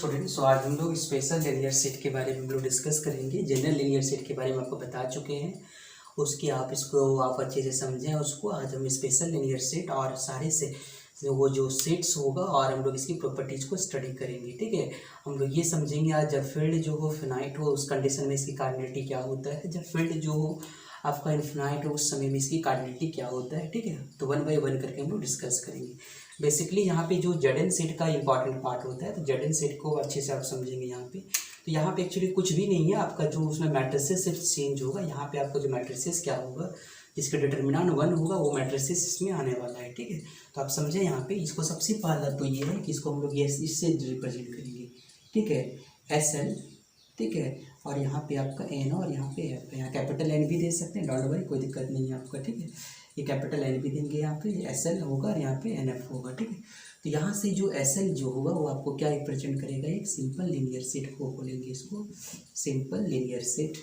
Students, तो आज हम लोग स्पेशल लीनियर सेट के बारे में हम लोग डिस्कस करेंगे। जनरल लीनियर सेट के बारे में आपको बता चुके हैं, उसकी आप अच्छे से समझें उसको। आज हम स्पेशल लीनियर सेट और सारे से वो जो सेट्स होगा और हम लोग इसकी प्रॉपर्टीज़ को स्टडी करेंगे। ठीक है, हम लोग ये समझेंगे आज जब फील्ड जो हो फिनाइट हो उस कंडीशन में इसकी कार्डिनलिटी क्या होता है, जब फील्ड जो हो आपका इन्फिनाइट हो उस समय में इसकी कार्डिनलिटी क्या होता है। ठीक है, तो वन बाय वन करके हम लोग डिस्कस करेंगे। बेसिकली यहाँ पे जो जेडन सेट का इंपॉर्टेंट पार्ट होता है, तो जेडन सेट को अच्छे से आप समझेंगे यहाँ पे। तो यहाँ पे एक्चुअली कुछ भी नहीं है, आपका जो उसमें मैट्रिसेस सिर्फ चेंज होगा। यहाँ पे आपका जो मैट्रिसेस क्या होगा, जिसका डिटर्मिनेंट 1 होगा वो मैट्रिसेस इसमें आने वाला है। ठीक है, तो आप समझे यहाँ पे। इसको सबसे पहला तो ये है कि इसको हम लोग ये इससे रिप्रेजेंट करेंगे। ठीक है, SL। ठीक है, और यहाँ पे आपका N और यहाँ पे F, यहाँ कैपिटल N भी दे सकते हैं, डॉट वाई कोई दिक्कत नहीं है आपका। ठीक है, ये कैपिटल N भी देंगे, यहाँ पे SL होगा और यहाँ पे NF होगा। ठीक है, तो यहाँ से जो SL जो होगा वो आपको क्या रिप्रेजेंट करेगा, एक सिंपल लीनियर सेट को बोलेंगे इसको simple linear set,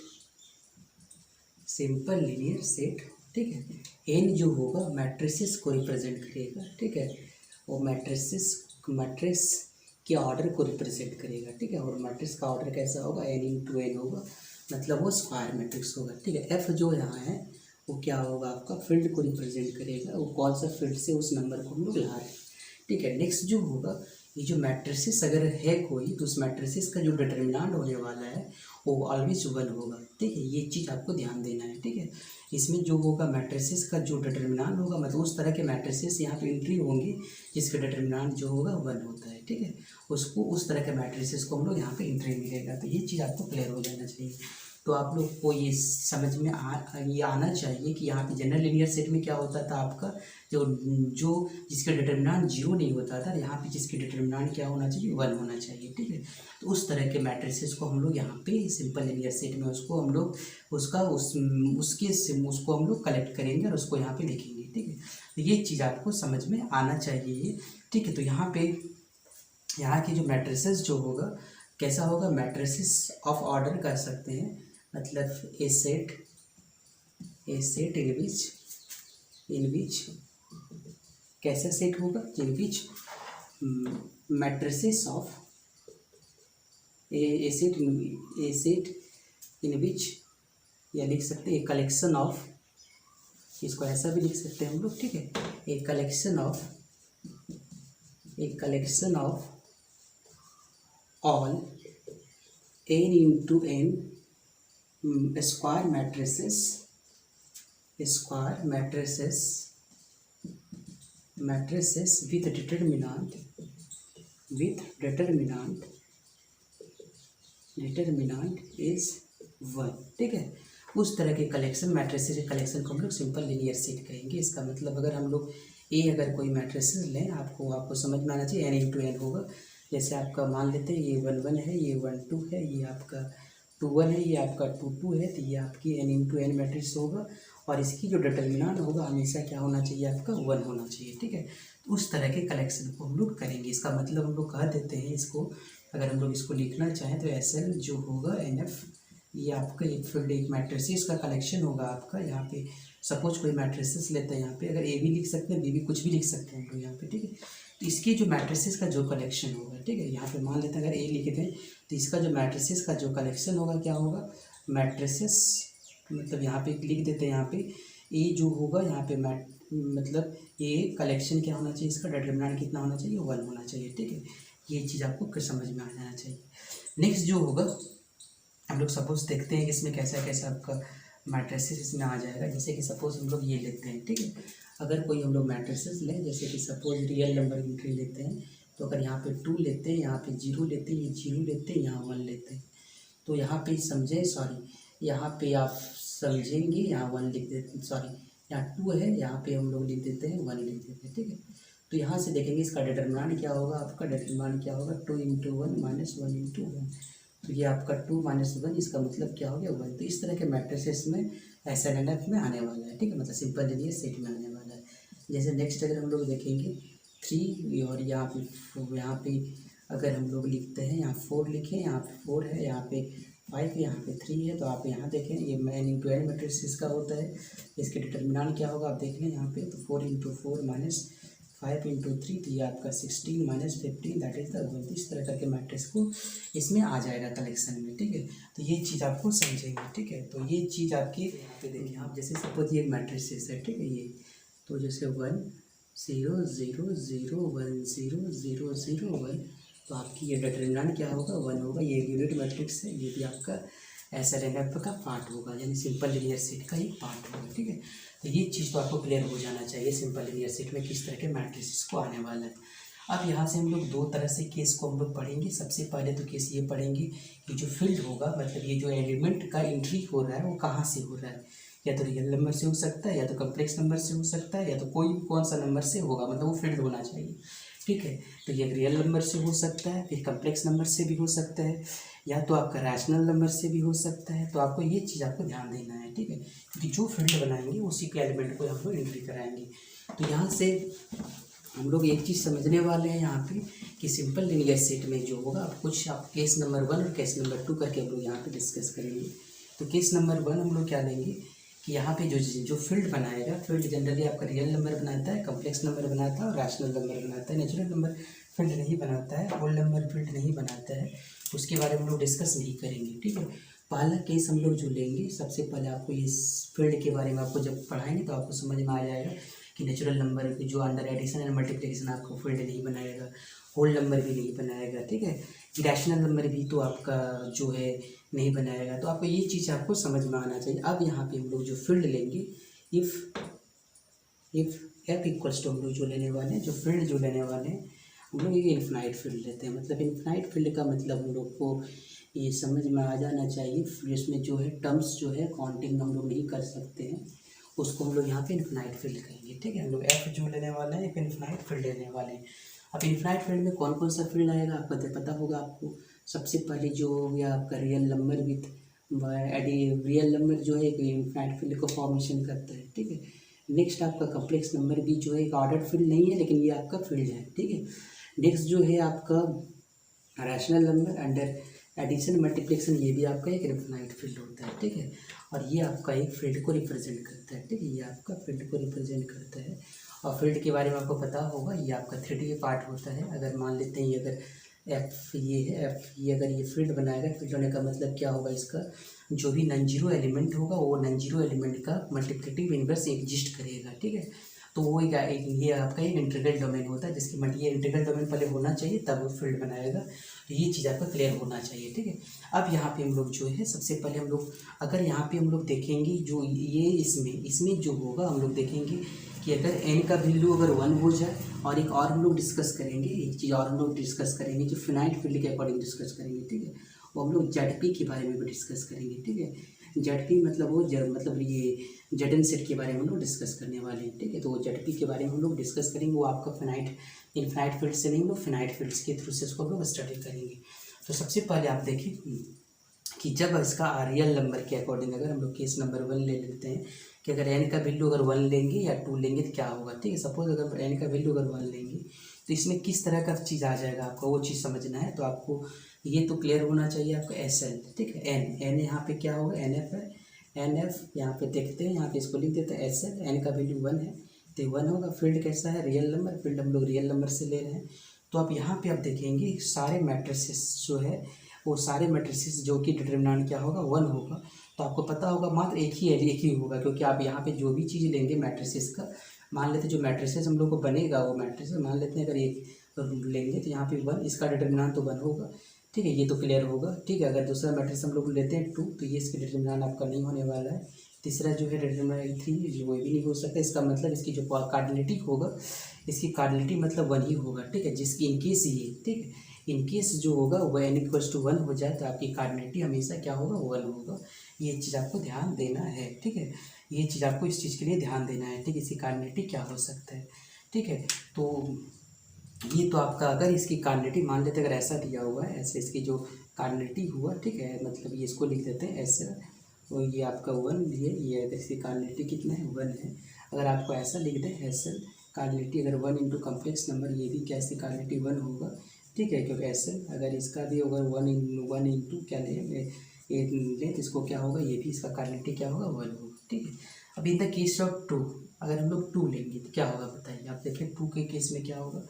simple linear set. ठीक है, N जो होगा मैट्रिसेस को रिप्रेजेंट करेगा। ठीक है, वो मैट्रिक्स के ऑर्डर को रिप्रेजेंट करेगा। ठीक है, और मैट्रिक्स का ऑर्डर कैसा होगा, N×N होगा, मतलब वो स्क्वायर मैट्रिक्स होगा। ठीक है, F जो यहाँ है वो क्या होगा, आपका फील्ड को रिप्रेजेंट करेगा, वो कौन सा फील्ड से उस नंबर को हम लोग ला रहे हैं। ठीक है, नेक्स्ट जो होगा, ये जो मैट्रिसेस अगर है कोई, तो उस मैट्रिसेस का जो डिटर्मिनेंट होने वाला है वो ऑलवेज 1 होगा। ठीक है, ये चीज़ आपको ध्यान देना है। ठीक है, इसमें जो होगा मैट्रिसेस का जो डिटर्मिनेंट होगा, मतलब उस तरह के मैट्रिसेस यहाँ पे एंट्री होंगी जिसका डिटर्मिनेंट जो होगा 1 होता है। ठीक है, उसको उस तरह के मैट्रिसेस को हम लोग यहाँ पे एंट्री मिलेगा। तो ये चीज़ आपको क्लियर हो जाना चाहिए। तो आप लोग को ये समझ में ये आना चाहिए कि यहाँ पे जनरल लीनियर सेट में क्या होता था, आपका जो जिसका डिटर्मिनेंट 0 नहीं होता था, यहाँ पे जिसकी डिटर्मिनेंट क्या होना चाहिए, 1 होना चाहिए। ठीक है, तो उस तरह के मैट्रिसेस को हम लोग यहाँ पे सिंपल लीनियर सेट में उसको हम लोग उसको हम लोग कलेक्ट करेंगे और उसको यहाँ पे लिखेंगे। ठीक है, तो ये चीज़ आपको समझ में आना चाहिए। ठीक है, तो यहाँ पे यहाँ की जो मैट्रिसेस जो होगा कैसा होगा, मैट्रिसेस ऑफ ऑर्डर कर सकते हैं, मतलब ए सेट इन विच कैसा सेट होगा, इन विच मैट्रिसेस ऑफ ए सेट इन विच, या लिख सकते हैं ए कलेक्शन ऑफ, इसको ऐसा भी लिख सकते हैं हम लोग। ठीक है, a collection of all N×N square matrices with determinant is 1। ठीक है, उस तरह के कलेक्शन मैट्रिसेस के कलेक्शन को हम लोग सिंपल लीनियर सेट कहेंगे। इसका मतलब अगर हम लोग अगर कोई मैट्रिसेस लें, आपको समझ में आना चाहिए N×N होगा। जैसे आपका मान लेते हैं ये 1 है, ये 1 है, ये आपका 2 है, ये आपका 2 है, तो ये आपकी N×N मैट्रिक्स होगा और इसकी जो डिटर्मिनेंट होगा हमेशा क्या होना चाहिए, आपका 1 होना चाहिए। ठीक है, तो उस तरह के कलेक्शन को हम लोग करेंगे। इसका मतलब हम लोग कह देते हैं इसको, अगर हम लोग इसको लिखना चाहें तो SL जो होगा NF, ये आपका एक फील्ड एक मैट्रिसेस का कलेक्शन होगा आपका। यहाँ पे सपोज कोई मैट्रिसेस लेते हैं, यहाँ पे अगर A भी लिख सकते हैं, B भी, कुछ भी लिख सकते हैं हम लोग यहाँ पे। ठीक है, तो इसके जो मैट्रिसेस का जो कलेक्शन होगा, ठीक है, यहाँ पे मान लेते हैं अगर A लिखे थे, तो इसका जो मैट्रिसेस का जो कलेक्शन होगा क्या होगा, मैट्रिसेस, मतलब यहाँ पे लिख देते हैं, यहाँ पे A जो होगा, यहाँ पे मतलब A कलेक्शन क्या होना चाहिए, इसका डिटर्मिनेंट कितना होना चाहिए, 1 होना चाहिए। ठीक है, ये चीज़ आपको समझ में आ जाना चाहिए। नेक्स्ट जो होगा, हम लोग सपोज देखते हैं कि इसमें कैसा कैसा आपका मैट्रिसेस इसमें आ जाएगा। जैसे कि सपोज हम लोग ये लेते हैं। ठीक है, अगर कोई हम लोग मैट्रिसेस लें, जैसे कि सपोज रियल नंबर एंट्री लेते हैं, तो अगर यहाँ पे 2 लेते हैं, यहाँ पे 0 लेते हैं, ये 0 लेते हैं, यहाँ 1 लेते हैं, तो यहाँ पे यहाँ पे आप समझेंगे, यहाँ 1 लिख देते हैं, यहाँ 2 है, यहाँ पे हम लोग लिख देते हैं 1 लिख देते हैं। ठीक है, तो यहाँ से देखेंगे इसका डिटर्मिनेंट क्या होगा, आपका डिटर्मिनेंट क्या होगा, 2×1 -1×1, तो ये आपका 2 - 1, इसका मतलब क्या हो गया, 1। तो इस तरह के मैट्रिसेस में SL/NF में आने वाला है। ठीक है, मतलब सिंपल लीनियर सेट में आने वाला है। जैसे नेक्स्ट अगर हम लोग देखेंगे 3, और यहाँ पे अगर हम लोग लिखते हैं, यहाँ 4 लिखें, यहाँ पे 4 है, यहाँ पे 5, यहाँ पे 3 है, तो आप यहाँ देखें ये N×N मैट्रिक्स इसका होता है। इसके डिटर्मिनेंट क्या होगा आप देख लें यहाँ पे, तो 4×4 - 5 × 3, तो ये आपका 16 - 15 दैट इज द 1। इस तरह करके मैट्रिक्स को इसमें आ जाएगा कलेक्शन में, ठीक है। तो ये चीज़ आपको समझेंगे, ठीक है। तो ये चीज़ आपकी यहाँ पे देखिए, आप जैसे सपोज ये मैट्रिसेस है, ठीक है, ये तो जैसे 1 0 0 0 1 0 0 0 1, तो आपकी ये डिटरमिनेंट क्या होगा, 1 होगा। ये यूनिट मैट्रिक्स है, ये भी आपका SNF का पार्ट होगा, यानी सिंपल लीनियर सेट का एक पार्ट होगा, ठीक है। तो ये चीज़ तो आपको क्लियर हो जाना चाहिए सिंपल लीनियर सेट में किस तरह के मैट्रिसेस को आने वाला है। अब यहाँ से हम लोग दो तरह से केस को हम लोग पढ़ेंगे। सबसे पहले तो केस ये पढ़ेंगे कि जो फील्ड होगा, मतलब ये जो एलिमेंट का एंट्री हो रहा है वो कहाँ से हो रहा है, या तो रियल नंबर से हो सकता है, या तो कम्प्लेक्स नंबर से हो सकता है, या तो कोई कौन सा नंबर से होगा, मतलब वो फील्ड होना चाहिए, ठीक है। तो ये रियल नंबर से हो सकता है, फिर कम्प्लेक्स नंबर से भी हो सकता है, या तो आपका रैशनल नंबर से भी हो सकता है। तो आपको ये चीज़ आपको ध्यान देना है, ठीक है, क्योंकि जो फील्ड बनाएंगे उसी के एलिमेंट को हम लोग एंट्री कराएंगे। तो यहाँ से हम लोग एक चीज़ समझने वाले हैं यहाँ पे कि सिंपल लीनियर सेट में जो होगा, आप कुछ आप केस नंबर 1 और केस नंबर 2 करके हम लोग यहाँ पे डिस्कस करेंगे। तो केस नंबर 1 हम लोग क्या लेंगे कि यहाँ पे जो फील्ड बनाएगा, फील्ड जनरली आपका रियल नंबर बनाता है, कम्प्लेक्स नंबर बनाता है और रैशनल नंबर बनाता है। नेचुरल नंबर फील्ड नहीं बनाता है, होल नंबर फील्ड नहीं बनाता है, उसके बारे में हम लोग डिस्कस नहीं करेंगे, ठीक है। पहला केस हम लोग जो लेंगे, सबसे पहले आपको इस फील्ड के बारे में आपको जब पढ़ाएंगे तो आपको समझ में आ जाएगा कि नेचुरल नंबर जो अंडर एडिशन एंड मल्टीप्लिकेशन आपको फील्ड नहीं बनाएगा, होल नंबर भी नहीं बनाएगा, ठीक है, रैशनल नंबर भी तो आपका जो है नहीं बनाएगा। तो आपको ये चीज़ आपको समझ में आना चाहिए। अब यहाँ पे हम लोग जो फील्ड लेंगे, इफ़ एफ इक्वल्स टू हम लोग जो लेने वाले हैं, जो फील्ड जो लेने वाले हैं हम लोग ये इन्फिनाइट फील्ड लेते हैं। मतलब इन्फिनाइट फील्ड का मतलब हम लोग को ये समझ में आ जाना चाहिए, इसमें जो है टर्म्स जो है काउंटिंग हम लोग नहीं कर सकते हैं, उसको हम लोग यहाँ पे इन्फिनाइट फील्ड कहेंगे, ठीक है। हम लोग एफ जो लेने वाले हैं, एक इन्फिनाइट फील्ड लेने वाले हैं। अब इन्फिनाइट फील्ड में कौन कौन सा फील्ड आएगा आपको तो पता होगा आपको। सबसे पहले जो हो गया आपका real number with real number जो है एक इन्फिनाइट फील्ड को फॉर्मेशन करता है, ठीक है। नेक्स्ट आपका कम्प्लेक्स नंबर भी जो है एक ऑर्डर्ड फील्ड नहीं है, लेकिन ये आपका फील्ड है, ठीक है। नेक्स्ट जो है आपका rational number under addition multiplication, ये भी आपका एक इन्फिनाइट फील्ड होता है, ठीक है। और ये आपका एक फील्ड को रिप्रेजेंट करता है, ठीक है, ये आपका फील्ड को रिप्रेजेंट करता है। और फील्ड के बारे में आपको पता होगा, ये आपका 3D पार्ट होता है। अगर मान लेते हैं ये अगर एफ ये है, एफ ये अगर ये फील्ड बनाएगा, फील्ड होने का मतलब क्या होगा, इसका जो भी नॉन जीरो एलिमेंट होगा वो नॉन जीरो एलिमेंट का मल्टीप्लिकेटिव इनवर्स एग्जिस्ट करेगा, ठीक है। तो वो ये आपका एक इंटीग्रल डोमेन होता है, जिसकी ये इंटीग्रल डोमेन पहले होना चाहिए तब वो फील्ड बनाएगा। तो ये चीज़ आपका क्लियर होना चाहिए, ठीक है। अब यहाँ पे हम लोग जो है सबसे पहले हम लोग अगर यहाँ पे हम लोग देखेंगे जो ये इसमें जो होगा, हम लोग देखेंगे कि अगर n का वैल्यू अगर 1 हो जाए, और एक और हम लोग डिस्कस करेंगे, एक चीज़ और हम लोग डिस्कस करेंगे जो फिनाइट फील्ड के अकॉर्डिंग डिस्कस करेंगे, ठीक है। वो हम लोग ZP के बारे में भी डिस्कस करेंगे, ठीक है। ZP मतलब वो मतलब ये ZN सेट के बारे में हम लोग डिस्कस करने वाले हैं, ठीक है। तो वो ZP के बारे में हम लोग डिस्कस करेंगे, वो आपका इनफिनाइट फील्ड से नहीं, हम लोग फिनाइट फील्ड्स के थ्रू से उसको हम लोग स्टडी करेंगे। तो सबसे पहले आप देखिए कि जब इसका रियल नंबर के अकॉर्डिंग अगर हम लोग केस नंबर 1 ले लेते हैं कि अगर n का वैल्यू अगर 1 लेंगे या 2 लेंगे तो क्या होगा, ठीक है। सपोज अगर n का वैल्यू अगर 1 लेंगे तो इसमें किस तरह का चीज़ आ जाएगा, आपको वो चीज़ समझना है। तो आपको ये तो क्लियर होना चाहिए आपको SL, ठीक है। n यहाँ पे क्या होगा, NF है, NF यहाँ पे देखते हैं, यहाँ पे इसको लिख देते हैं SL, n का वैल्यू 1 है तो 1 होगा। फील्ड कैसा है, रियल नंबर, फील्ड हम लोग रियल नंबर से ले रहे हैं। तो आप यहाँ पे आप देखेंगे सारे मैट्रिसेस जो है, वो सारे मैट्रिसेस जो कि डिटरमिनेंट क्या होगा, 1 होगा। तो आपको पता होगा मात्र एक ही होगा, क्योंकि आप यहाँ पे जो भी चीज़ लेंगे मैट्रिसेस का, मान लेते जो मैट्रिसेस हम लोग को बनेगा वो मैट्रिसेस मान लेते हैं अगर एक लेंगे तो यहाँ पे 1, इसका डिटरमिनेंट तो 1 होगा, ठीक है। ये तो क्लियर होगा, ठीक है। अगर दूसरा मैट्रिक्स हम लोग लेते हैं 2 तो ये इसके डिटरमिनेंट आपका नहीं होने वाला है। तीसरा जो है डिटरमिनेंट 3, वो भी नहीं हो सकता। इसका मतलब इसकी जो कार्डिनलिटी होगा, इसकी कार्डिनलिटी मतलब 1 ही होगा, ठीक है। जिसकी इनकेस ये, ठीक है, इनकेस जो होगा वो n = 1 हो जाए तो आपकी कार्डिनलिटी हमेशा क्या होगा, 1 होगा। ये चीज़ आपको ध्यान देना है, ठीक है। ये चीज़ आपको इस चीज़ के लिए ध्यान देना है, ठीक है। इसकी कार्डिनलिटी क्या हो सकता है, ठीक है। तो ये तो आपका अगर इसकी कार्डिनलिटी मान लेते अगर ऐसा दिया हुआ है, ऐसे इसकी जो कार्डिनलिटी हुआ, ठीक है, मतलब ये इसको लिख देते हैं ऐसे, और ये आपका 1 ये अगर इसकी कार्डिनलिटी कितना है, 1 है। अगर आपको ऐसा लिख दें SL कार्डिनलिटी अगर 1 × कम्प्लेक्स नंबर, ये भी क्या इसकी कार्डिनलिटी 1 होगा, ठीक है। क्योंकि SL अगर इसका भी अगर 1 × क्या लें तो इसको क्या होगा, ये भी इसका कार्डिनलिटी क्या होगा, 1 होगा। ठीक है। अब in the case of two, अगर हम लोग टू लेंगे तो क्या होगा बताइए आप। देखिए टू के केस में क्या होगा,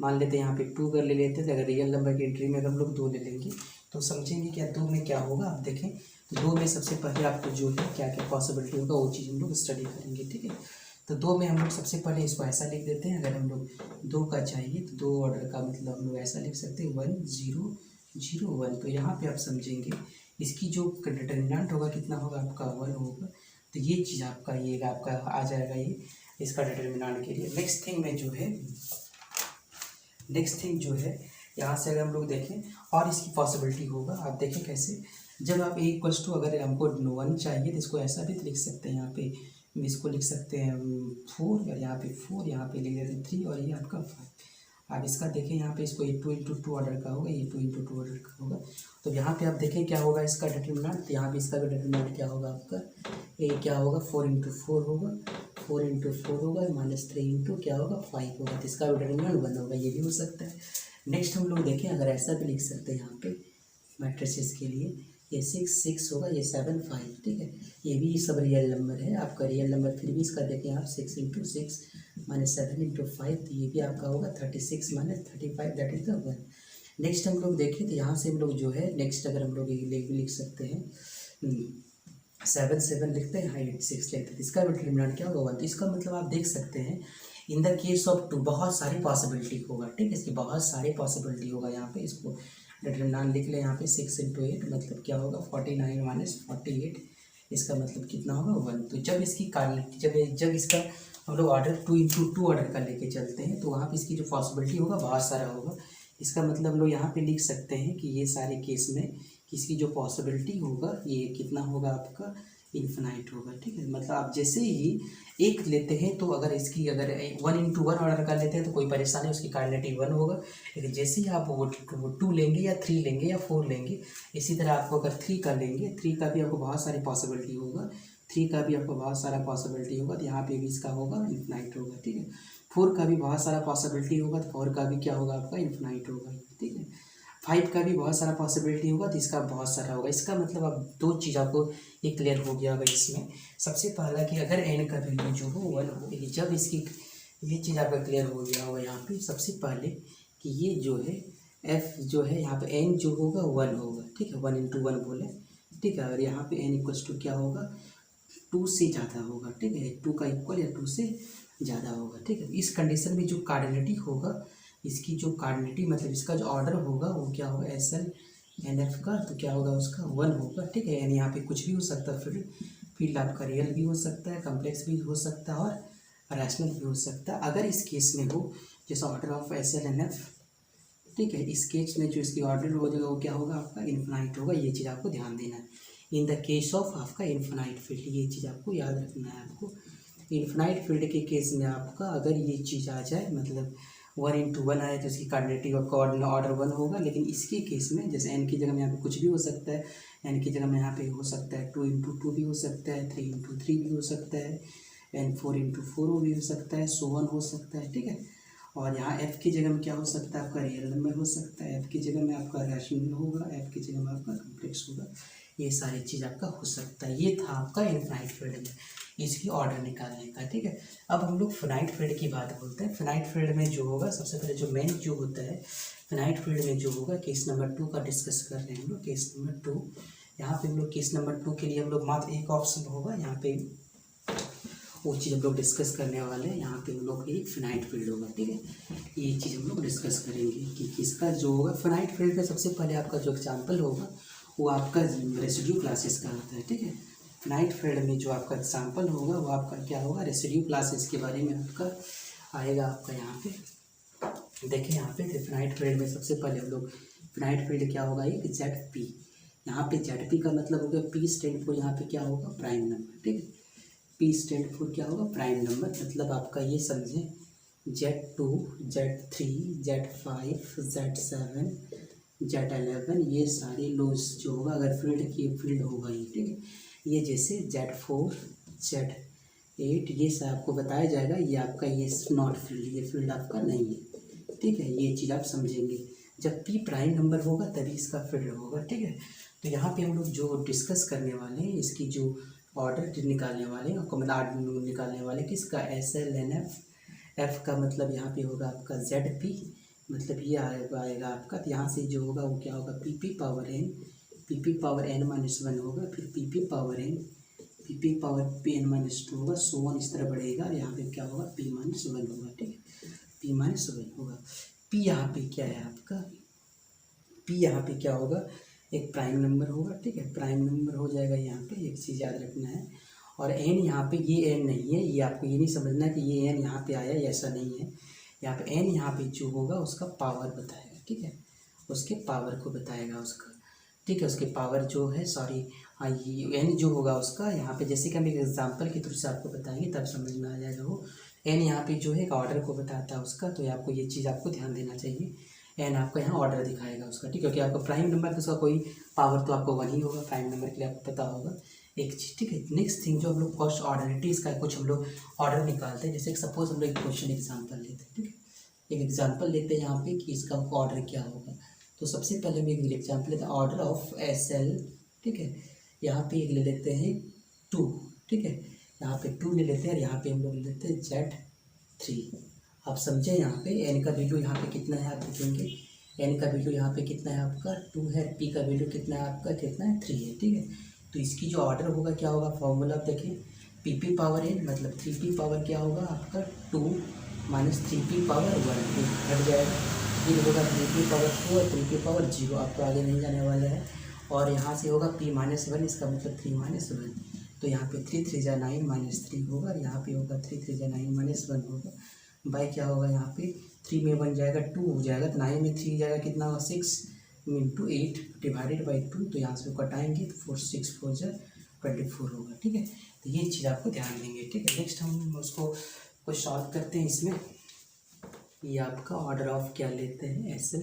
मान लेते हैं यहाँ पे टू कर ले लेते थे। अगर रियल नंबर की एंट्री में अगर हम लोग दो ले लेंगे तो समझेंगे क्या दो में क्या होगा। आप देखें तो दो में सबसे पहले आपको जो है क्या क्या पॉसिबिलिटी होगा वो चीज़ हम लोग स्टडी करेंगे, ठीक है। तो दो में हम लोग सबसे पहले इसको ऐसा लिख देते हैं, अगर हम लोग दो का चाहिए तो दो ऑर्डर का मतलब हम लोग ऐसा लिख सकते हैं 1 0 0 1। तो यहाँ पे आप समझेंगे इसकी जो डिटर्मिनेंट होगा कितना होगा आपका 1 होगा। तो ये चीज़ आपका ये आपका आ जाएगा ये इसका डिटर्मिनेंट के लिए। नेक्स्ट थिंग जो है यहाँ से अगर हम लोग देखें और इसकी पॉसिबिलिटी होगा, आप देखें कैसे। जब आप ए इक्वल्स टू अगर हमको 1 चाहिए तो इसको ऐसा भी लिख सकते हैं, यहाँ पे इसको लिख सकते हैं 4 और यहाँ पे 4, यहाँ पे लिख देते हैं 3 और ये आपका 5। आप इसका देखें यहाँ पे इसको ये 2 × 2 ऑर्डर का होगा, ये 2 × 2 ऑर्डर का होगा। तो यहाँ पे आप देखें क्या होगा इसका डिटर्मिनेंट, तो यहाँ पे इसका भी डिटर्मिनेंट क्या होगा आपका ए क्या होगा 4 × 4 होगा, 4 × 4 होगा -3 × क्या होगा 5 होगा। तो इसका भी डिटर्मिनेंट 1 होगा, ये भी हो सकता है। नेक्स्ट हम लोग देखें अगर ऐसा भी लिख सकते हैं यहाँ पे मैट्रिसेस के लिए, ये 6 6 होगा, ये 7 5, ठीक है। ये भी सब रियल नंबर है आपका, रियल नंबर। फिर भी इसका देखें आप 6 × 6 -7 × 5, तो ये भी आपका होगा 36 - 35, दैट इज द 1। नेक्स्ट हम लोग देखें तो यहाँ से हम लोग जो है नेक्स्ट अगर हम लोग लिख सकते हैं 7 7 लिखते हैं, 8 6 लेते हैं, इसका डिटर्मिनेंट क्या होगा 1। तो इसका मतलब आप देख सकते हैं in the case of two बहुत सारी पॉसिबिलिटी होगा, ठीक है। इसकी बहुत सारी पॉसिबिलिटी होगा। यहाँ पे इसको डिटर्मिनेंट लिख लें, यहाँ पे 6 × 8 मतलब क्या होगा 49 - 48, इसका मतलब कितना होगा 1। तो जब इसकी जब इसका हम लोग ऑर्डर 2 × 2 ऑर्डर का लेके चलते हैं तो वहाँ पे इसकी जो पॉसिबिलिटी होगा बहुत सारा होगा। इसका मतलब हम लोग यहाँ पे लिख सकते हैं कि ये सारे केस में इसकी जो पॉसिबिलिटी होगा ये कितना होगा आपका इन्फिनाइट होगा, ठीक है। मतलब आप जैसे ही एक लेते हैं तो अगर 1 × 1 ऑर्डर कर लेते हैं तो कोई परेशानी, उसकी कार्डिनेटिव 1 होगा। लेकिन जैसे ही आप वो 2 लेंगे या 3 लेंगे या 4 लेंगे, इसी तरह आपको अगर 3 का लेंगे, 3 का भी आपको बहुत सारी पॉसिबिलिटी होगा, 3 का भी आपको बहुत सारा पॉसिबिलिटी होगा, तो यहाँ पे भी इसका होगा इन्फिनाइट होगा, ठीक है। 4 का भी बहुत सारा पॉसिबिलिटी होगा, तो 4 का भी क्या होगा आपका इन्फिनाइट होगा, ठीक है। 5 का भी बहुत सारा पॉसिबिलिटी होगा, तो इसका बहुत सारा होगा। इसका मतलब अब दो चीज़ आपको ये क्लियर हो गया होगा इसमें। सबसे पहला कि अगर n का वैल्यू जो हो 1 हो, जब इसकी ये चीज़ आपका क्लियर हो गया होगा यहाँ पे सबसे पहले कि ये जो है f जो है यहाँ पे n जो होगा 1 होगा, ठीक है। 1 × 1 बोले, ठीक है। और यहाँ पे n = क्या होगा 2 से ज़्यादा होगा, ठीक है। 2 का इक्वल या 2 से ज़्यादा होगा, ठीक है। इस कंडीशन में जो कार्डिनेटी होगा, इसकी जो कार्डिनेटी मतलब इसका जो ऑर्डर होगा वो क्या होगा SL NF का, तो क्या होगा उसका 1 होगा, ठीक है। यानी यहाँ पे कुछ भी हो सकता है, फील्ड आपका रियल भी हो सकता है, कम्प्लेक्स भी हो सकता है और रैशनल भी हो सकता है। अगर इस केस में हो जैसे ऑर्डर ऑफ SL NF, ठीक है, इस केस में जो इसकी ऑर्डर हो जाएगा वो क्या होगा आपका इन्फिनाइट होगा। ये चीज़ आपको ध्यान देना है इन द केस ऑफ आपका इन्फिनाइट फील्ड, ये चीज़ आपको याद रखना है। आपको इन्फिनाइट फील्ड के केस में आपका अगर ये चीज़ आ जाए मतलब 1 × 1 आए तो इसकी कार्डिनेटिव का ऑर्डर 1 होगा। लेकिन इसके केस में जैसे n की जगह में यहाँ पे कुछ भी हो सकता है, n की जगह में यहाँ पे हो सकता है 2 × 2 भी हो सकता है, 3 × 3 भी हो सकता है, n 4 × 4 भी हो सकता है, so on हो सकता है, ठीक है। और यहाँ f की जगह में क्या हो सकता है आपका रियल नंबर हो सकता है, f की जगह में आपका रैशनल होगा, f की जगह में आपका कम्प्लेक्स होगा, ये सारी चीज़ आपका हो सकता है। ये था आपका इनफाइनाइट फील्ड में इसकी ऑर्डर निकालने का, ठीक है। अब हम लोग फिनाइट फील्ड की बात बोलते हैं। फिनाइट फील्ड में जो होगा सबसे पहले जो मेन जो होता है फिनाइट फील्ड में जो होगा केस नंबर 2 का डिस्कस कर रहे हैं हम लोग। केस नंबर 2 यहाँ पे हम लोग केस नंबर 2 के लिए हम लोग मात्र एक ऑप्शन होगा, यहाँ पे वो चीज़ हम लोग डिस्कस करने वाले हैं। यहाँ पे हम लोग एक फिनाइट फील्ड होगा, ठीक है। ये चीज़ हम लोग डिस्कस करेंगे कि किसका जो होगा फिनाइट फील्ड का सबसे पहले आपका जो एग्जाम्पल होगा वो आपका रेसिड्यू क्लासेस का होता है, ठीक है। फिनाइट फील्ड में जो आपका एग्जाम्पल होगा वो आपका क्या होगा रेसिड्यू क्लासेस के बारे में आपका आएगा। आपका यहाँ पे देखिए, यहाँ पे फिनाइट फील्ड में सबसे पहले हम लोग फिनाइट फील्ड क्या होगा एक ZP। यहाँ पे ZP का मतलब हो गया P स्टैंड फॉर यहाँ पे क्या होगा प्राइम नंबर, ठीक है। P स्टैंड फॉर क्या होगा प्राइम नंबर, मतलब आपका ये समझें Z2 Z3 Z5 Z7 Z11 ये सारे लॉज जो होगा अगर फील्ड होगा ये, ठीक है। ये जैसे Z4 Z8 ये सब आपको बताया जाएगा, ये आपका ये नॉट फील्ड, ये फील्ड आपका नहीं है, ठीक है। ये चीज़ आप समझेंगे जब P प्राइम नंबर होगा तभी इसका फील्ड होगा, ठीक है। तो यहाँ पे हम लोग जो डिस्कस करने वाले हैं इसकी जो ऑर्डर निकालने वाले आपको मतलब आर्डर निकालने वाले किसका SLNF। एफ का मतलब यहाँ पे होगा आपका ZP, मतलब ये आएगा आपका, तो यहाँ से जो होगा वो क्या होगा PP पावर n माइनस 1 होगा, फिर PP पावर n माइनस 2 होगा, सो ऑन इस तरह बढ़ेगा, और यहाँ पे क्या होगा P माइनस 1 होगा। ठीक है, P माइनस 1 होगा। P यहाँ पे क्या है आपका, P यहाँ पे क्या होगा, एक प्राइम नंबर होगा। ठीक है, प्राइम नंबर हो जाएगा यहाँ पे, एक चीज़ याद रखना है। और n यहाँ पे ये n नहीं है, ये आपको ये नहीं समझना कि ये n यहाँ पे आया, ऐसा नहीं है। यहाँ पे n यहाँ पे जो होगा उसका पावर बताएगा। ठीक है, उसके पावर को बताएगा उसका। ठीक है, उसके पावर जो है, सॉरी हाँ, ये n जो होगा उसका यहाँ पे, जैसे कि हम एक एग्जांपल के थ्रू से आपको बताएंगे तब समझ में आ जाएगा। वो n यहाँ पे जो है एक ऑर्डर को बताता है उसका, तो आपको ये चीज़ आपको ध्यान देना चाहिए। n आपका यहाँ ऑर्डर दिखाएगा उसका। ठीक है, क्योंकि आपका प्राइम नंबर तो उसका कोई पावर तो आपको 1 ही होगा, प्राइम नंबर के लिए आपको पता होगा एक चीज़। ठीक है, नेक्स्ट थिंग जो हम लोग फर्स्ट ऑर्डरिटीज़ का कुछ हम लोग ऑर्डर निकालते हैं, जैसे सपोज हम लोग एक क्वेश्चन एग्जाम्पल लेते हैं। ठीक है, एक एग्जाम्पल लेते हैं यहाँ पे कि इसका हमको ऑर्डर क्या होगा। तो सबसे पहले हम एक एग्जाम्पल लेते हैं, ऑर्डर ऑफ SL। ठीक है, यहाँ पे एक ले लेते हैं 2। ठीक है, यहाँ पे 2 ले लेते हैं, और यहाँ पे हम लोग ले लेते हैं Z3। आप समझे, यहाँ पे n का वैल्यू यहाँ पे कितना है आप देखेंगे, n का वैल्यू यहाँ पे कितना है आपका 2 है, p का वैल्यू कितना है आपका, कितना है 3 है। ठीक है, तो इसकी जो ऑर्डर होगा क्या होगा, फॉर्मूला आप देखें, PP पावर n मतलब 3p पावर क्या होगा आपका 2 माइनस 3p पावर 1 हट जाएगा, फिर होगा 3p पावर 2 और 3p पावर 0, आपको आगे नहीं जाने वाला है। और यहाँ से होगा p माइनस 1, इसका मतलब 3 माइनस 1, तो यहाँ पे 3 3 जा 9 माइनस 3 होगा, और यहाँ पे होगा 3 3 जा 9 माइनस 1 होगा, बाई क्या होगा यहाँ पे 3 में 1 जाएगा 2 हो जाएगा, तो 9 में 3 जाएगा कितना होगा 6 इंटू 8 डिवाइडेड बाई 2, तो यहाँ से कटाएंगे तो 4 6 4 जा 24 होगा। ठीक है, तो ये चीज़ आपको ध्यान देंगे। ठीक है, नेक्स्ट हम उसको कुछ सॉल्व करते हैं। इसमें ये आपका ऑर्डर ऑफ क्या लेते हैं SL,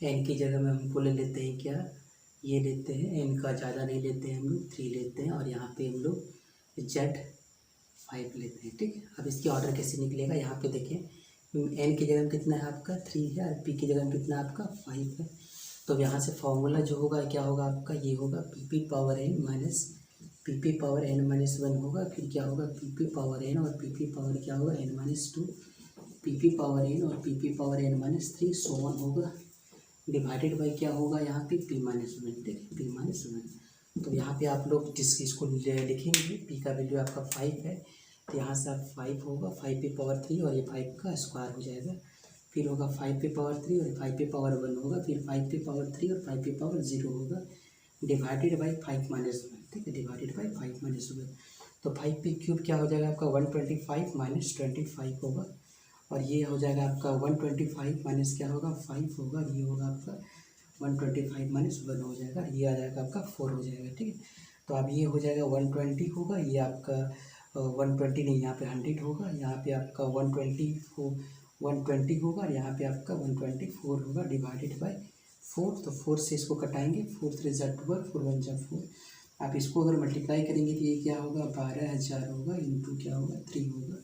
n की जगह में हमको ले लेते हैं क्या, ये लेते हैं, n का ज़्यादा नहीं लेते हैं हम लोग, 3 लेते हैं, और यहाँ पे हम लोग Z5 लेते हैं। ठीक है, अब इसकी ऑर्डर कैसे निकलेगा, यहाँ पे देखें, n की जगह में कितना है आपका 3 है, और p की जगह में कितना आपका 5 है, तो यहाँ से फॉर्मूला जो होगा क्या होगा आपका, ये होगा PP power n minus PP power n minus 1 होगा, फिर क्या होगा PP पावर n और PP पावर क्या होगा n minus 2, PP power n और PP power n minus 3 so on होगा, डिवाइडेड बाई क्या होगा यहाँ पे P माइनस 1। ठीक है, P माइनस 1, तो यहाँ पे आप लोग जिस इसको लिखेंगे, P का वैल्यू आपका 5 है, तो यहाँ से आप 5 होगा 5p पावर 3, और ये 5 का स्क्वायर हो जाएगा, फिर होगा 5p पावर 3 और 5p पावर 1 होगा, फिर 5p पावर 3 और 5p पावर 0 होगा, डिवाइडेड बाई 5 माइनस 1। ठीक है, डिवाइडेड बाई 5 माइनस 1, तो 5p क्यूब क्या हो जाएगा आपका 125 माइनस 25 होगा, और ये हो जाएगा आपका 125 माइनस क्या होगा 5 होगा, ये होगा आपका 125 माइनस 1 हो जाएगा, ये आ जाएगा आपका 4 हो जाएगा। ठीक है, तो अब ये हो जाएगा 120 होगा, ये आपका 120 नहीं, यहाँ पे 100 होगा, यहाँ पे आपका 120 होगा, और यहाँ पे आपका 124 होगा, डिवाइडेड बाई 4, तो 4 से इसको कटाएंगे, 4 3 जा 12, 4 1 जा 4, आप इसको अगर मल्टीप्लाई करेंगे तो ये क्या होगा 12,000 होगा, इंटू क्या होगा 3 होगा,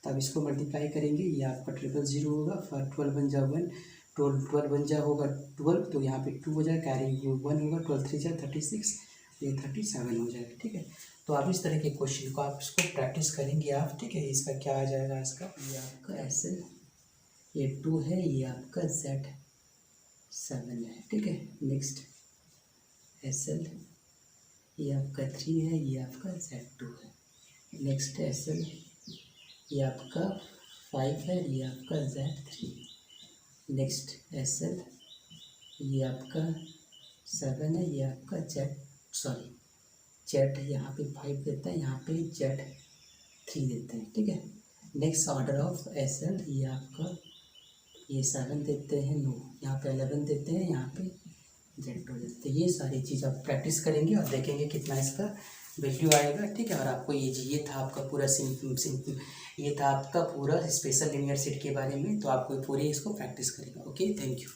तो अब इसको मल्टीप्लाई करेंगे, ये आपका 000 होगा, फिर 12 1 जा 1, 12 1 जा होगा 12, तो यहाँ पे 2 हो जाएगा, कैरी 1 होगा, 12 3 जा 36, ये 37 हो जाएगा। ठीक है, तो आप इस तरह के क्वेश्चन को आप इसको प्रैक्टिस करेंगे आप। ठीक है, इसका क्या आ जाएगा, इसका ये आपका SL, ये 2 है, ये आपका Z7 है। ठीक है, नेक्स्ट SL, ये आपका 3 है, ये आपका Z2 है, नेक्स्ट SL, ये आपका 5 है, ये आपका Z3, नेक्स्ट SL, ये आपका 7 है, ये आपका Z यहाँ पे 5 देता है, यहाँ पे Z3 देते हैं। ठीक है, नेक्स्ट ऑर्डर ऑफ SL, ये आपका ये 7 देते हैं, नो यहाँ पे 11 देते हैं, यहाँ पे Z2 देते हैं। ये सारी चीज़ आप प्रैक्टिस करेंगे और देखेंगे कितना इसका वैल्यू आएगा। ठीक है, और आपको ये था आपका पूरा सिंपल ये था आपका पूरा स्पेशल लीनियर सेट के बारे में, तो आपको पूरी इसको प्रैक्टिस करेगा। Okay, thank you.